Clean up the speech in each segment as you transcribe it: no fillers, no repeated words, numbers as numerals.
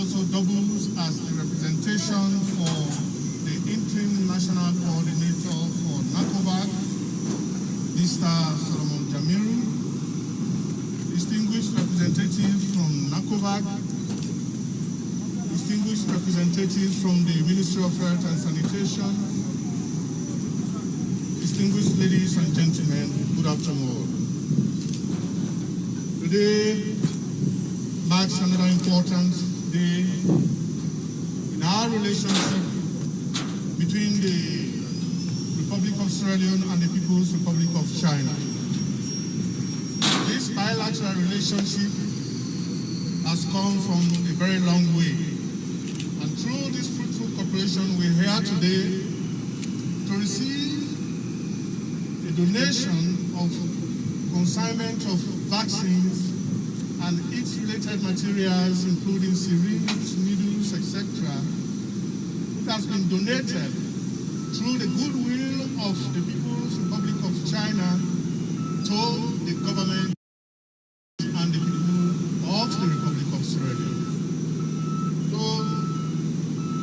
also doubles as the representation for the interim national coordinator for NACOVAC, Mr. Solomon Jamiru, distinguished representatives from NACOVAC, distinguished representatives from the Ministry of Health and Sanitation, distinguished ladies and gentlemen, good afternoon. Today marks another important day in our relationship between the Republic of Sierra Leone and the People's Republic of China. This bilateral relationship has come from a very long way, and through this fruitful cooperation we're here today to receive a donation of consignment of vaccines and its related materials, including syringes, needles, etc., it has been donated through the goodwill of the People's Republic of China to the government and the people of the Republic of Sierra Leone. So,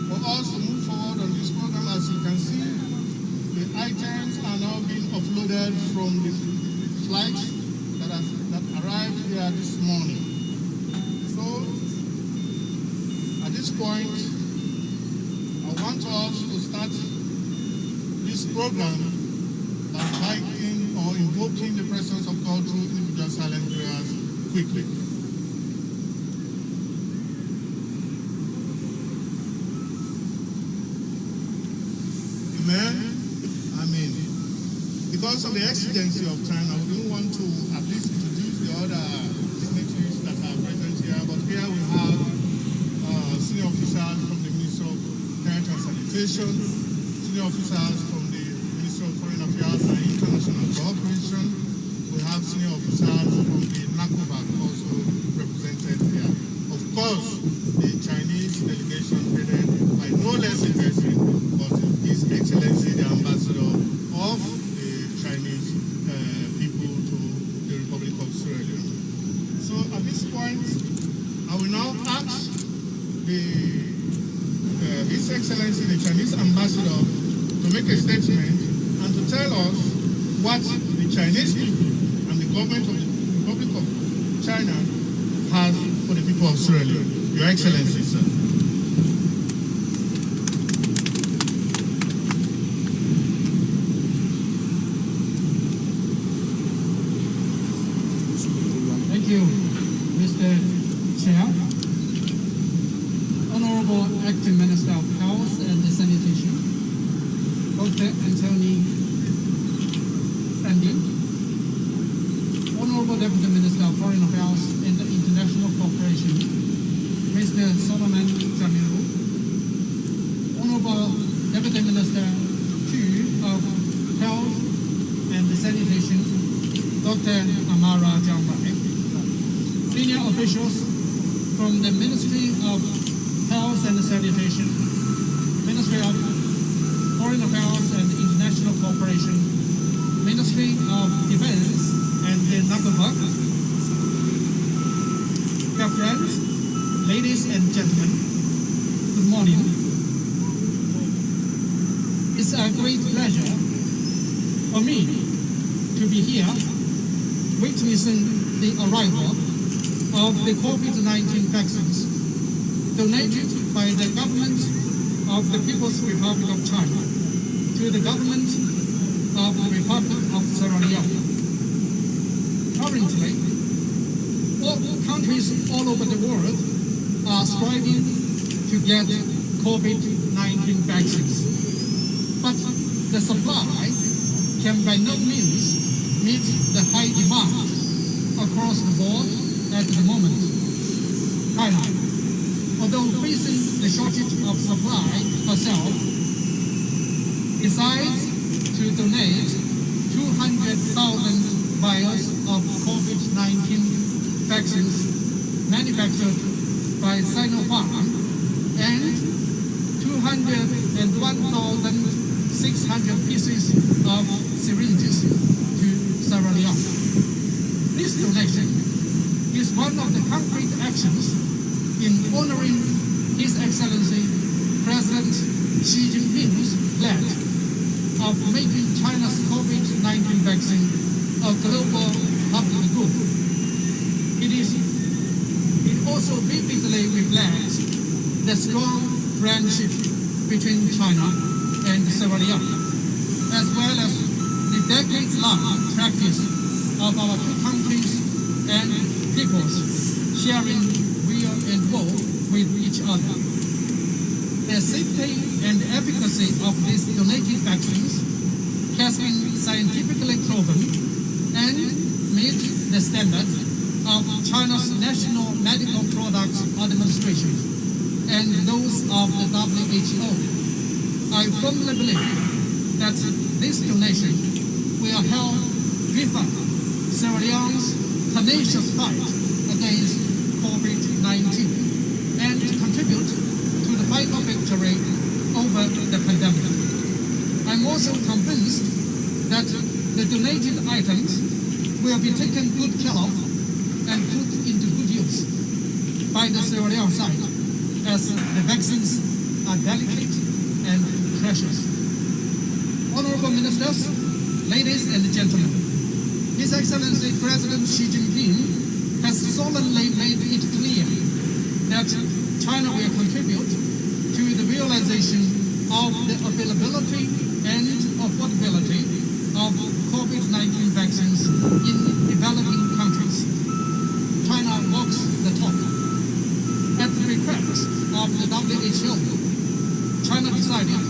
for us to move forward on this program, as you can see, the items are now being offloaded from the flights that arrived here this morning. So, at this point, I want us to start this program by inviting or invoking the presence of God through individual silent prayers quickly. Amen. Amen. Because of the exigency of time, I wouldn't want to at least introduce the other dignitaries that are present here, but here we have senior officers from the Ministry of Health and Sanitation, senior officers from the Ministry of Foreign Affairs and International Cooperation. We have senior officers from the NACOVAC also represented here. Of course, the Chinese delegation headed by no less a person but His Excellency the Ambassador of the Chinese people to the Republic of Sierra Leone. So at this point, I will now ask His Excellency the Chinese Ambassador to make a statement and to tell us what the Chinese people and the government of the Republic of China has for the people of Sierra Leone. Your Excellency, sir. Thank you, Mr. Chair. Honorable Acting Minister of Health and Sanitation, Dr. Anthony Sandy, Honorable Deputy Minister of Foreign Affairs and International Cooperation, Mr. Solomon Jamiru, Honorable Deputy Minister of Health and Sanitation, Dr. Amara Jambai, senior officials from the Ministry of Health and Sanitation, Ministry of Foreign Affairs and International Cooperation, Ministry of Defense and the NACOVAC, dear friends, ladies and gentlemen, good morning. It's a great pleasure for me to be here witnessing the arrival of the COVID-19 vaccines donated by the government of the People's Republic of China to the government of the Republic of Sierra Leone. Currently, all countries all over the world are striving to get COVID-19 vaccines, but the supply can by no means meet the high demand across the board at the moment. China, although facing the shortage of supply herself, decides to donate 200,000 vials of COVID-19 vaccines manufactured by Sinopharm and 201,600 pieces of syringes to Sierra Leone. This donation is one of the concrete actions in honoring His Excellency President Xi Jinping's pledge of making China's COVID-19 vaccine a global public good. It also vividly reflects the strong friendship between China and Sierra Leone, as well as the decades-long practice of our two countries and peoples sharing weal and woe with each other. The safety and efficacy of these donated vaccines has been scientifically proven and meet the standards of China's National Medical Products Administration and those of the WHO. I firmly believe that this donation will help beef up Sierra Leone's tenacious fight against COVID-19 and contribute to the final victory over the pandemic. I'm also convinced that the donated items will be taken good care of and put into good use by the Sierra Leone side, as the vaccines are delicate and precious. Honorable Ministers, ladies and gentlemen, His Excellency President Xi Jinping has solemnly made it clear that China will contribute to the realization of the availability and affordability of COVID-19 vaccines in developing countries. China walks the talk. At the request of the WHO, China decided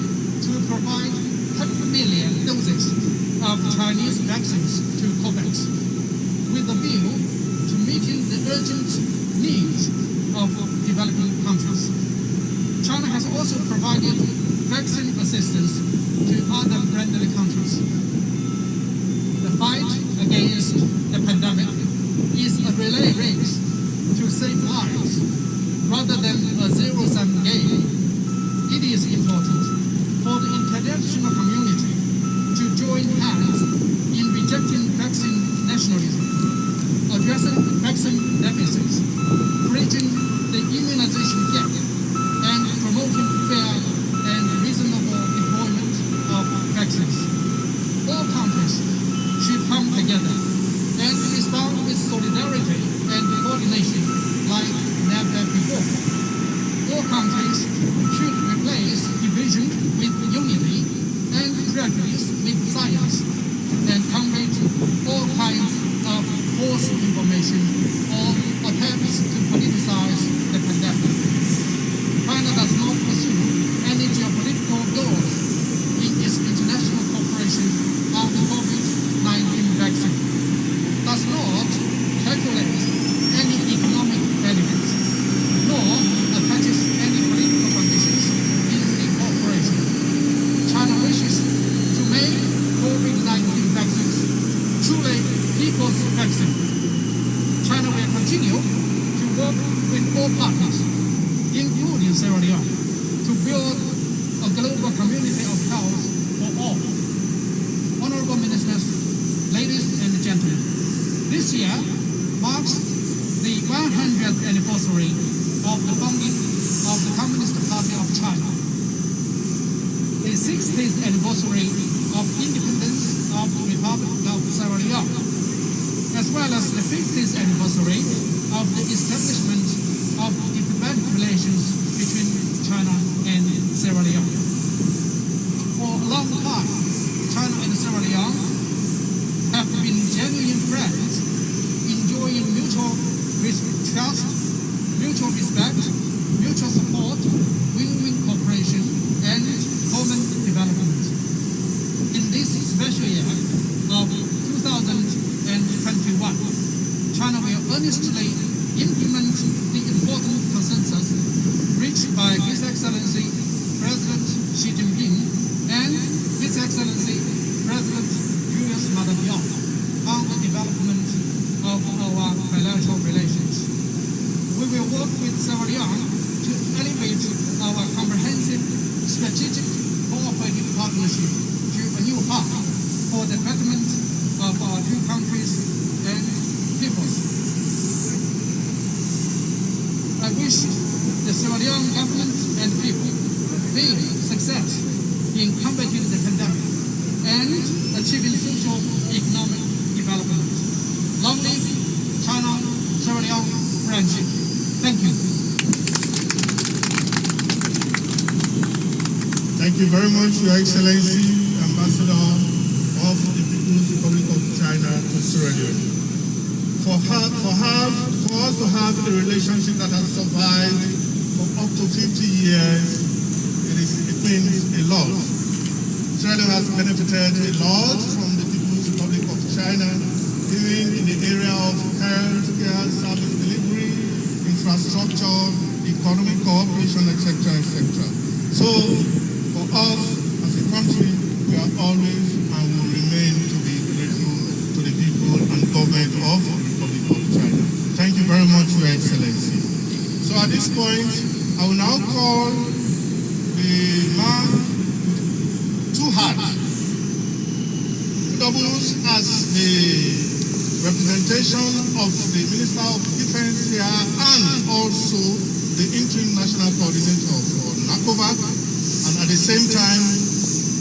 to provide 10 million doses of Chinese vaccines to COVAX, with a view to meeting the urgent needs of developing countries. China has also provided vaccine assistance to other friendly countries. The fight against the pandemic is a relay race to save lives rather than a zero-sum game. It is important for the international community to join hands in rejecting vaccine nationalism, addressing vaccine deficits, bridging the immunization gap, and promoting fair and reasonable deployment of vaccines. All countries should come together and respond with solidarity and coordination like never before. All countries should replace division with unity and prejudice with science, and combat all kinds of false information or attempts to politicize the pandemic. China does not pursue any geopolitical goals in its international cooperation on the COVID-19 vaccine, does not calculate any economic benefits, nor attaches any political conditions in the cooperation. China wishes to make COVID-19 vaccines truly people's vaccine. China will continue to work with all partners, including Sierra Leone, to build a global community of health for all. Honorable Ministers, ladies and gentlemen, this year marks the 100th anniversary of the founding of the Communist Party of China, the 60th anniversary of independence of the Republic of Sierra Leone, as well as the 50th anniversary of the establishment of diplomatic relations between China and Sierra Leone. For a long time, China and Sierra Leone have been genuine friends, enjoying mutual trust, mutual respect, mutual support, win-win cooperation, and common development. In this special year of 2021, China will earnestly implement the important consensus reached by His Excellency President Xi Jinping and His Excellency President Julius Leone on the development of our bilateral relations. We will work with Sierra Leone to elevate our comprehensive strategic cooperative partnership to a new path for the betterment of our two countries and peoples. I wish the Sierra Leone government and people big success in combating the pandemic and achieving social economic development. Long live China Sierra Leone friendship. Thank you. Thank you very much, Your Excellency, Ambassador of the People's Republic of China to Sierra Leone. For us to have a relationship that has survived for up to 50 years, it means a lot. Sierra Leone has benefited a lot from the People's Republic of China, even in the area of health care, service delivery, infrastructure, economic cooperation, etc., etc. So, for us as a country, we are always and will remain to be grateful to the people and government of the Republic of China. Thank you very much, Your Excellency. So at this point, I will now call the man with two hats, who doubles as the representation of the Minister of Defense here and also the interim national coordinator for NACOVAC, and at the same time,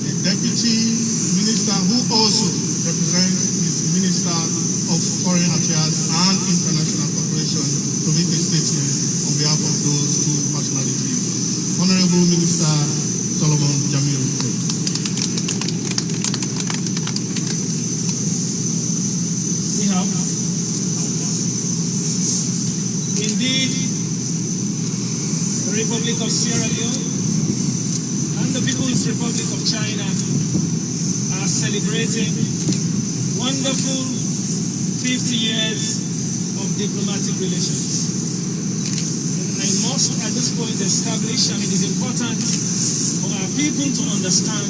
the Deputy Minister who also represents the Minister of Foreign Affairs and International Cooperation to make a statement on behalf of those two personalities. Honorable Minister Solomon Jamil. We have indeed the Republic of Sierra Leone and the People's Republic of China are celebrating wonderful 50 years of diplomatic relations. And I must at this point establish, and it is important for our people to understand,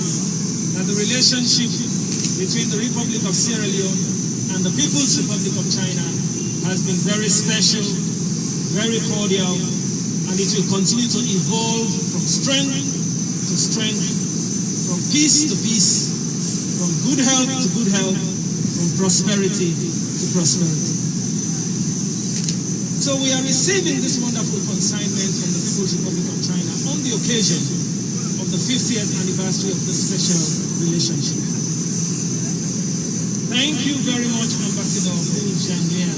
that the relationship between the Republic of Sierra Leone and the People's Republic of China has been very special, very cordial, and it will continue to evolve from strength to strength, from peace to peace, from good health to good health, from prosperity to prosperity. So we are receiving this wonderful consignment from the People's Republic of China on the occasion of the 50th anniversary of this special relationship. Thank you very much, Ambassador Hu Jianlian,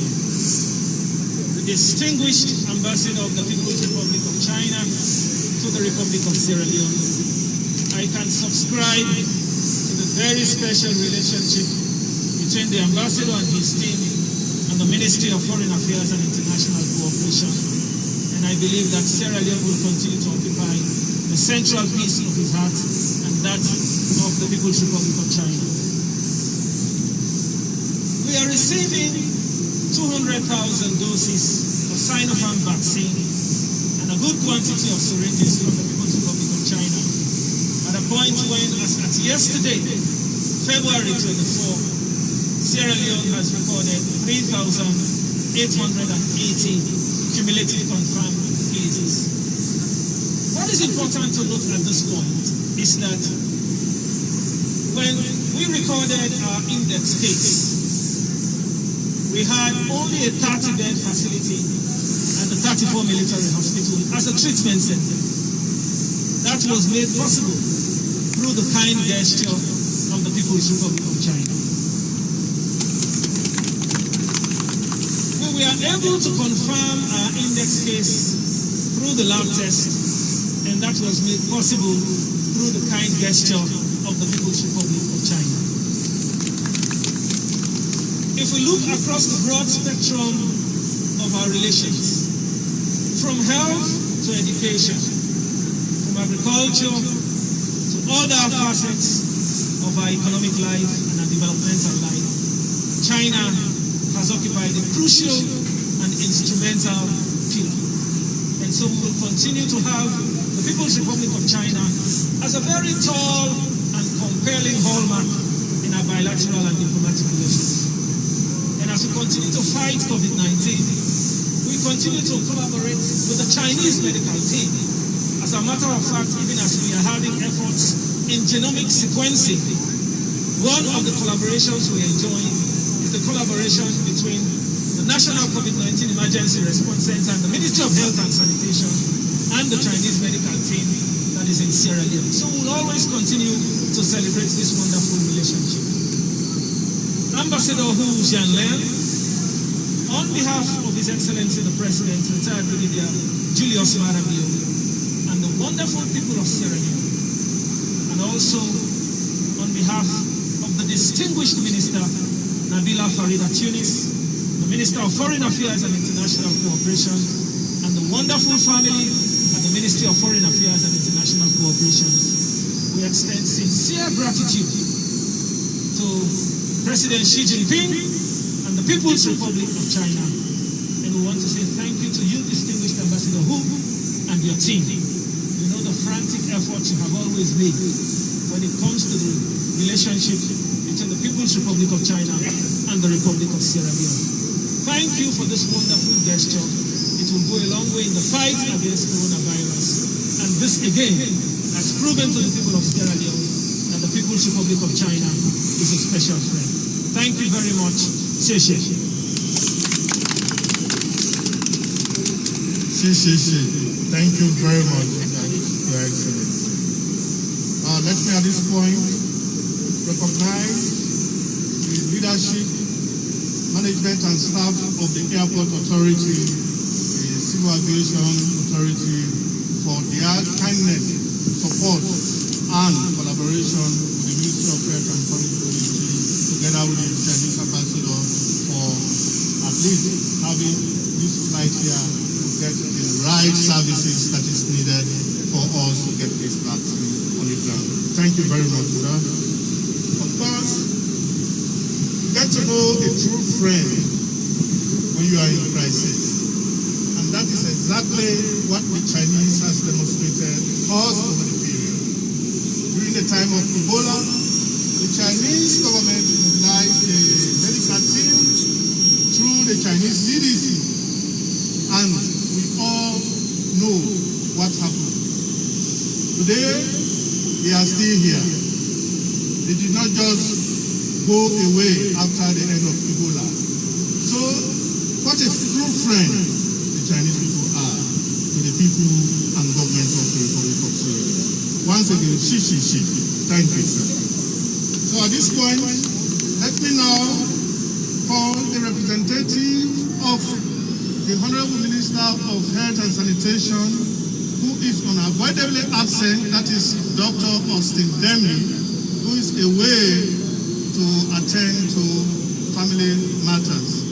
the distinguished ambassador of the People's Republic of China to the Republic of Sierra Leone. I can subscribe to the very special relationship between the ambassador and his team and the Ministry of Foreign Affairs and International Cooperation. And I believe that Sierra Leone will continue to occupy the central piece of his heart and that of the People's Republic of China. We are receiving 200,000 doses of Sinopharm vaccine and a good quantity of syringes from the People's Republic of China at a point when, as at yesterday, February 24, Sierra Leone has recorded 3,880 cumulative confirmed cases. What is important to note at this point is that when we recorded our index case, we had only a 30-bed facility at the 34 military hospital as a treatment center. That was made possible through the kind gesture of the People's Republic of China. We were able to confirm our index case through the lab test, and that was made possible through the kind gesture of the People's Republic of China. If we look across the broad spectrum of our relations, from health to education, from agriculture to other facets of our economic life and our developmental life, China has occupied a crucial and instrumental pillar. And so we will continue to have the People's Republic of China as a very tall and compelling hallmark in our bilateral and diplomatic relations. And as we continue to fight COVID-19, we continue to collaborate with the Chinese medical team. As a matter of fact, even as we are having efforts in genomic sequencing, one of the collaborations we are enjoying is the collaboration between the National COVID-19 Emergency Response Center, and the Ministry of Health and Sanitation, and the Chinese medical team that is in Sierra Leone. So we'll always continue to celebrate this wonderful relationship. Ambassador Hu Jianlian, on behalf of His Excellency the President, retired Brigadier Julius Maramio, and the wonderful people of Sierra Leone, and also on behalf of the distinguished Minister Nabila Farida Tunis, the Minister of Foreign Affairs and International Cooperation, and the wonderful family at the Ministry of Foreign Affairs and International Cooperation, we extend sincere gratitude to President Xi Jinping and the People's Republic of China. And we want to say thank you to you, distinguished Ambassador Hu, and your team. You know the frantic efforts you have always made when it comes to the relationship between the People's Republic of China and the Republic of Sierra Leone. Thank you for this wonderful gesture. It will go a long way in the fight against coronavirus. And this again has proven to the people of Sierra Leone that the People's Republic of China is a special friend. Thank you very much. Xie. Thank you very much, Your Excellency. Let me at this point recognize the leadership, management and staff of the Airport Authority, the Civil Aviation Authority, for their kindness, support and collaboration with the Ministry of Health and Foreign Policy, together with the Chinese ambassador, for at least having this flight here to get the right services that is needed for us to get this vaccine on the ground. Thank you very much, sir. Of course, get to know a true friend when you are in crisis. And that is exactly what the Chinese has demonstrated all over the period. During the time of Ebola, the Chinese government mobilized a medical team through the Chinese CDC, and we all know what happened. Today, they are still here. They did not just go away after the end of Ebola. So, what a true friend the Chinese people are to the people and government of the Republic of Sierra Leone. Once again, Xi. Thank you, sir. So at this point, let me now call the representative of the Honorable Minister of Health and Sanitation, who is unavoidably absent, that is Dr. Austin Demi, who is away to attend to family matters.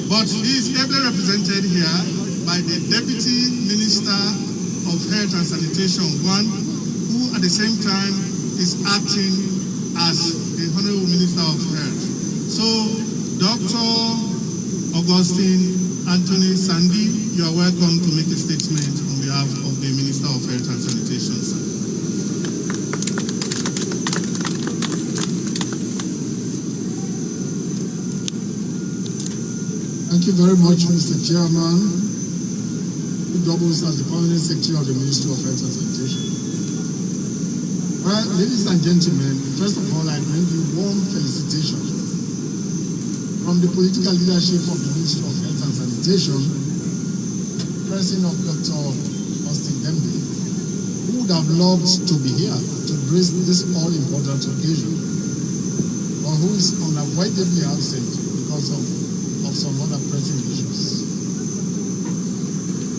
But he is ably represented here by the Deputy Minister of Health and Sanitation, who at the same time is acting as the Honorable Minister of Health. So, Dr. Augustine Anthony Sandy, you are welcome to make a statement on behalf of the Minister of Health and Sanitation, sir. Thank you very much, Mr. Chairman, who doubles as the Permanent Secretary of the Ministry of Health and Sanitation. Well, ladies and gentlemen, first of all, I bring you warm felicitations from the political leadership of the Ministry of Health and Sanitation, President of Dr. Austin Dembe, who would have loved to be here to grace this all-important occasion, but who is unavoidably absent because of some other pressing issues.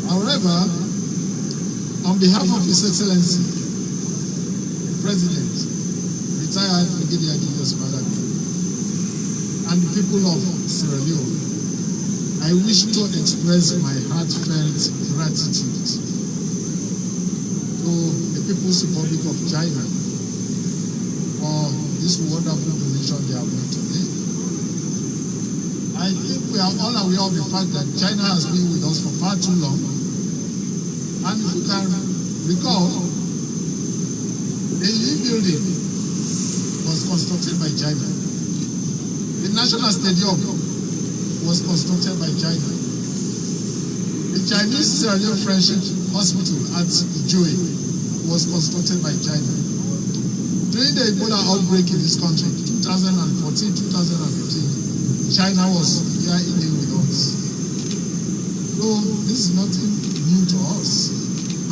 However, on behalf of His Excellency, the President, retired Brigadier Julius Maramio, and the people of Sierra Leone, I wish to express my heartfelt gratitude to the People's Republic of China for this wonderful donation they have made today. I think we are all aware of the fact that China has been with us for far too long. And if you can recall, the Yi building was constructed by China. The National Stadium was constructed by China. The Chinese Sierra Leone Friendship Hospital at Joy was constructed by China. During the Ebola outbreak in this country, 2014-2015, China was here in with us. So this is nothing new to us.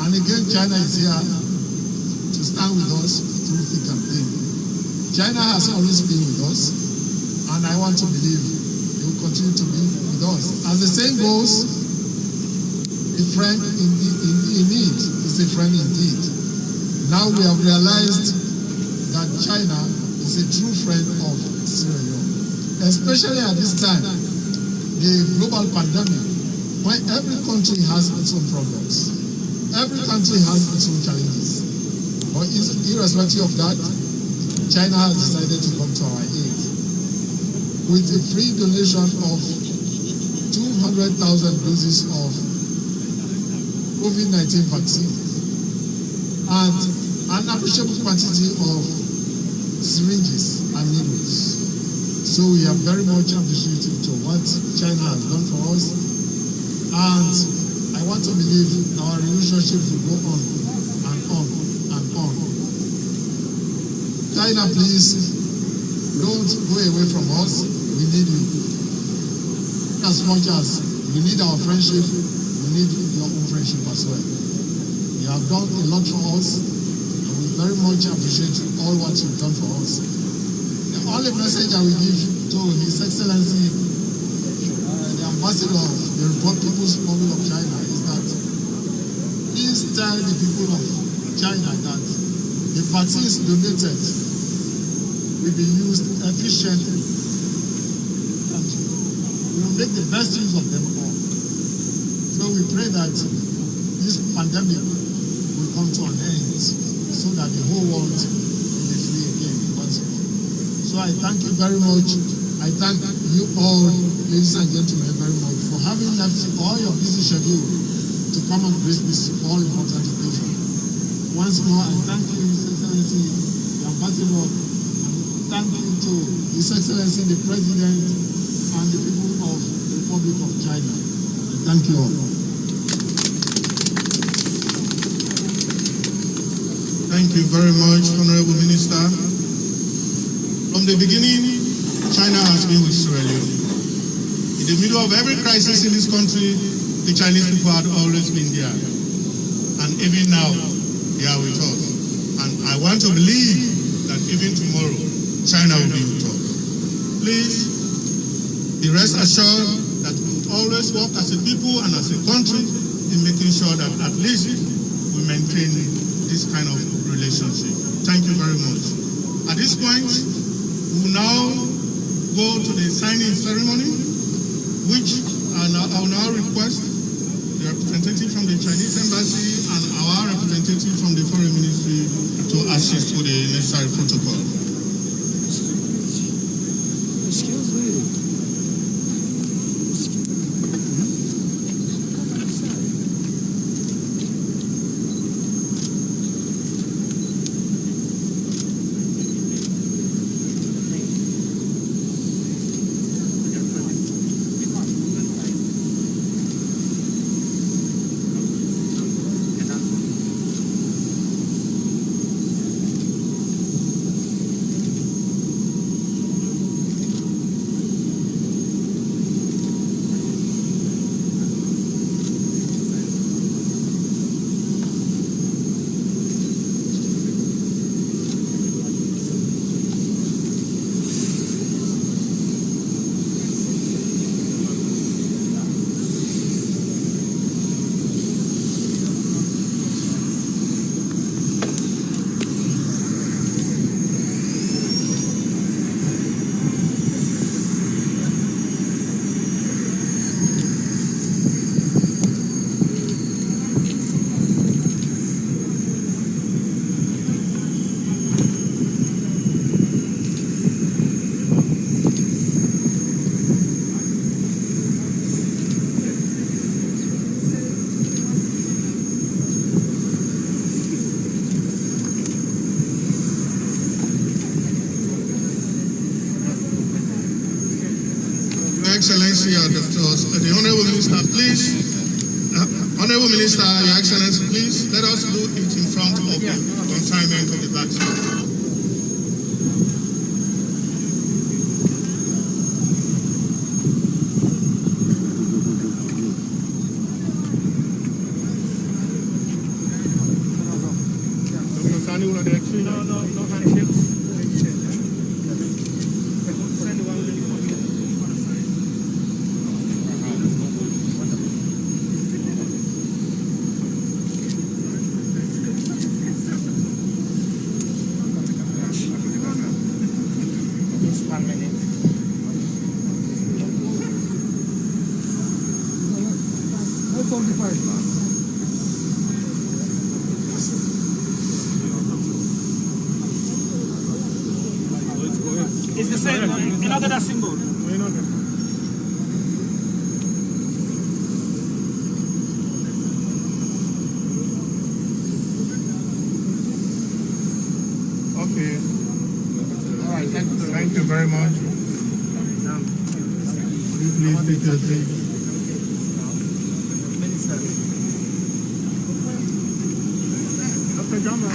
And again, China is here to stand with us through thick and thin. China has always been with us, and I want to believe they will continue to be with us. As the saying goes, a friend in need is a friend indeed. Now we have realized that China is a true friend of Sierra Leone, especially at this time, the global pandemic, when every country has its own problems. Every country has its own challenges. But irrespective of that, China has decided to come to our aid with a free donation of 200,000 doses of COVID-19 vaccine and an appreciable quantity of syringes and needles. So we are very much appreciative to what China has done for us, and I want to believe our relationship will go on and on and on. China, please don't go away from us. We need you. As much as we need our friendship, we need your own friendship as well. You have done a lot for us, and we very much appreciate all what you've done for us. The only message I will give to His Excellency, the Ambassador of the People's Republic of China, is that please tell the people of China that the vaccines donated will be used efficiently. We will make the best use of them all. So we pray that this pandemic will come to an end so that the whole world will be free again once more. So I thank you very much. I thank you all, ladies and gentlemen, very much for having left all your busy schedule to come and grace this all-important occasion. Once more, I thank you, His Excellency, the Ambassador, and thank you to His Excellency, the President, and the people of the Republic of China. Thank you all. Thank you very much, Honorable Minister. From the beginning, China has been with Sierra Leone. In the middle of every crisis in this country, the Chinese people had always been there. And even now, they are with us. And I want to believe that even tomorrow, China will be with us. Please, be rest assured that we will always work as a people and as a country in making sure that at least we maintain this kind of relationship. Thank you very much. At this point, we will now go to the signing ceremony, which I will now request the representative from the Chinese Embassy and our representative from the Foreign Ministry to assist with the necessary protocol. Excuse me. Excellency, the Honorable Minister, please. Honorable Minister, Your Excellency, please let us do it in front of the consignment of the vaccine. Just 1 minute. That's all the fight. It's the same. Another that symbol. Okay. All right. Thank you very much. Please take your seat. Dr. Jama.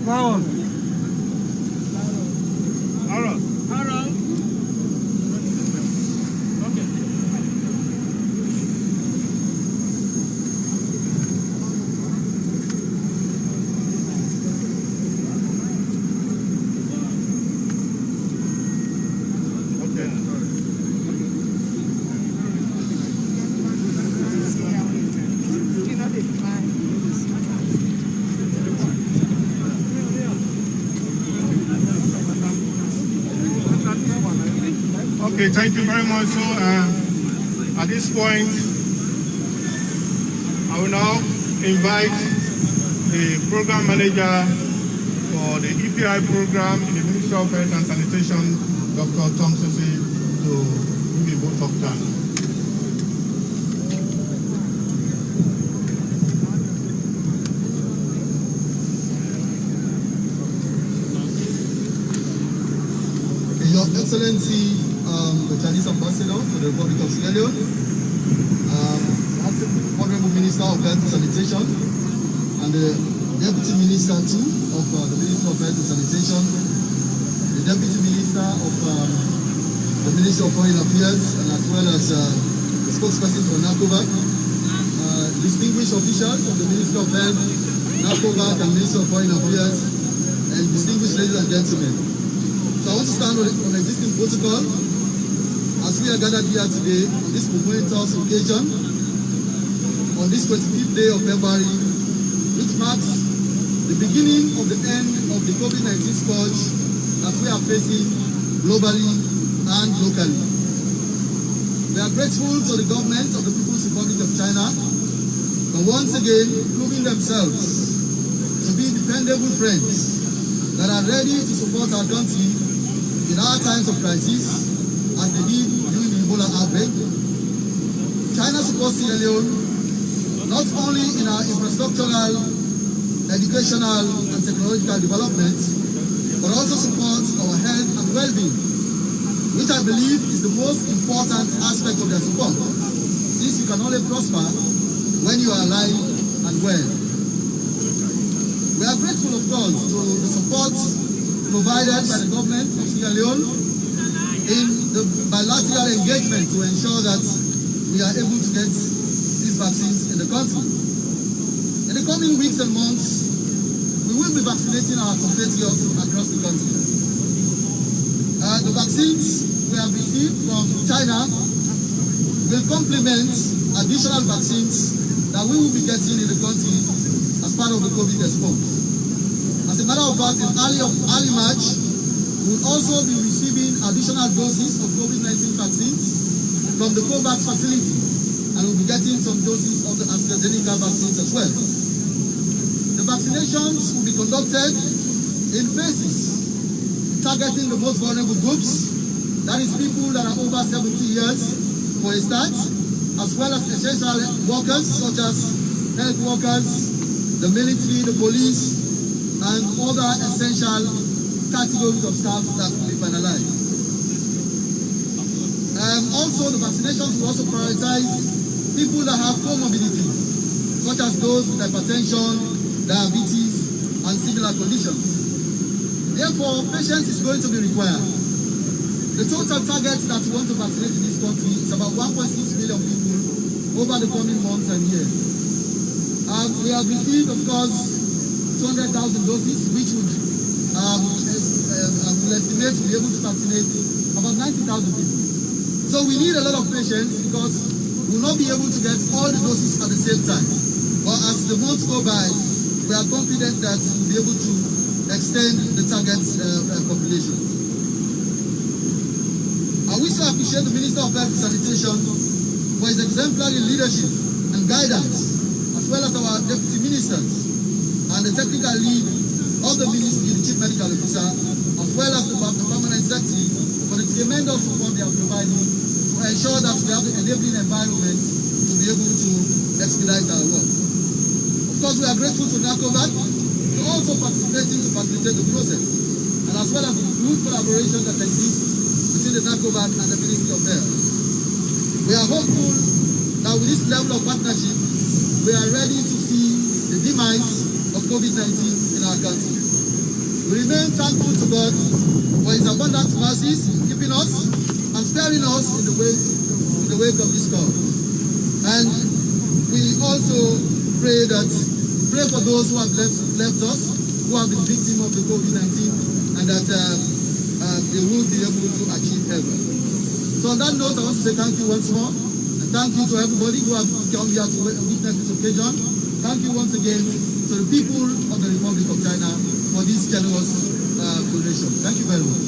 Power. Okay, thank you very much. So, at this point, I will now invite the program manager for the EPI program in the Ministry of Health and Sanitation, Dr. Thompson, to give a vote of thanks. Your Excellency, the Chinese Ambassador to the Republic of Sierra Leone, Honorable Minister of Health and Sanitation, and the Deputy Minister too of the Ministry of Health and Sanitation, the Deputy Minister of the Ministry of Foreign Affairs, and as well as the spokesperson for NACOVAC, distinguished officials of the Ministry of Health, NACOVAC, and Ministry of Foreign Affairs, and distinguished ladies and gentlemen. So I want to stand on existing protocol as we are gathered here today on this momentous occasion, on this 25th day of February, which marks the beginning of the end of the COVID-19 scourge that we are facing globally and locally. We are grateful to the government of the People's Republic of China for once again proving themselves to be dependable friends that are ready to support our country in our times of crisis, as they did during the Ebola outbreak. China supports Sierra Leone not only in our infrastructural, educational, and technological development, but also supports our health and well-being, which I believe is the most important aspect of their support, since you can only prosper when you are alive and well. We are grateful, of course, to the support provided by the government of Sierra Leone in the bilateral engagement to ensure that we are able to get these vaccines in the country. In the coming weeks and months, we will be vaccinating our compatriots across the country. The vaccines we have received from China will complement additional vaccines that we will be getting in the country as part of the COVID response. As a matter of fact, in early March, we will also be receiving additional doses of COVID-19 vaccines from the COVAX facility, and we'll be getting some doses of the AstraZeneca vaccines as well. The vaccinations will be conducted in phases, targeting the most vulnerable groups, that is people that are over 70 years for a start, as well as essential workers such as health workers, the military, the police, and other essential categories of staff that will be finalized. Also, the vaccinations will also prioritize people that have comorbidities, such as those with hypertension, diabetes, and similar conditions. Therefore, patience is going to be required. The total target that we want to vaccinate in this country is about 1.6 million people over the coming months and years. We have received, of course, 200,000 doses, which would will estimate to be able to vaccinate about 90,000 people. So we need a lot of patience because we will not be able to get all the doses at the same time. But as the months go by, we are confident that we'll be able to extend the target population. I wish to appreciate the Minister of Health and Sanitation for his exemplary leadership and guidance, as well as our deputy ministers and the technical lead of the ministry, the chief medical officer, as well as the permanent secretary, for the tremendous support they are providing to ensure that we have the enabling environment to be able to expedite our work. Of course, we are grateful to NACOVAC for also participating to facilitate the process, and as well as the good collaboration that exists between the NACOVAC and the Ministry of Health. We are hopeful that with this level of partnership, we are ready to see the demise of COVID-19 in our country. We remain thankful to God for His abundant mercies in keeping us and sparing us in the wake of this storm. And we also pray for those who have left us, who have been victims of the COVID-19, and that they will be able to achieve heaven. So on that note, I want to say thank you once more, and thank you to everybody who have come here to witness this occasion. Thank you once again to the people of the Republic of China for this generous donation. Thank you very much.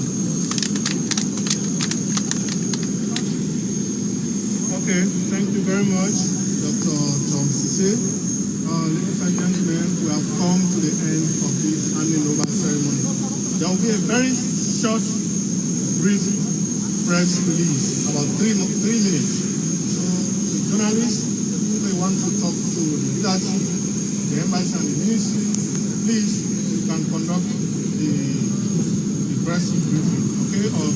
Okay, thank you very much, Dr. Tom Sise. Ladies and gentlemen, we have come to the end of this handing over ceremony. There will be a very short, brief press release, about 3 minutes. So, journalists, if they want to talk to the leadership, the embassy and the ministry, please, you can conduct the press briefing, okay? Or